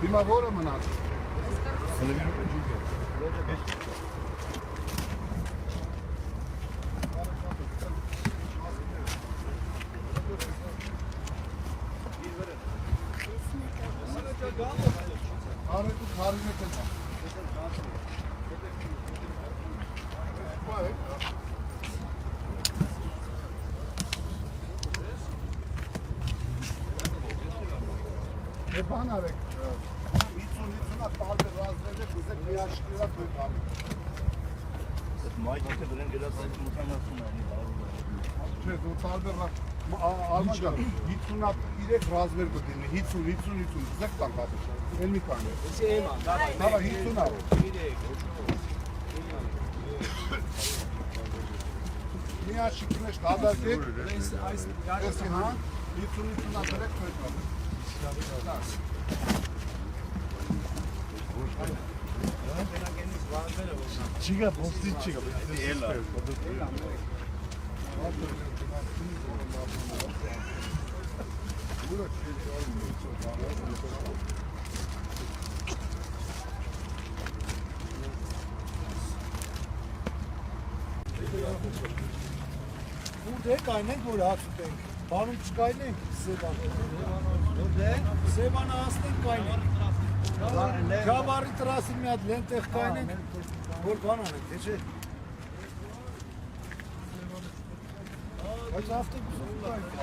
Հիմա որը մնաց։ Արեք ու քարինը կենա։ Բան արեք 50-50-ա տարբեր ռազմերը կուզեք միաշկիրա թույլ Մայթը դրեն գրած այդ մուտանացում անի Չէ, դու տարբեր Արմաջան 53 ռազմեր կդինի 50-50-50 ձեկ տան կապի էլ մի կան է Դավա 50-ա Միաշկիներ շտադարկեք այսի հան 50-50-ա դրեք թույլ կապի Չիգա, ոստի չիգա, էլա Ուր է կայնենք, որ հացուտենք, բանում չկայնենք Սևանը Սևանը հասնենք կայնենք Գավարի տրասին մի հատ լենտեղ կայնենք, որ բան անենք, թե չէ Բայց ավտոբուսով կայնենք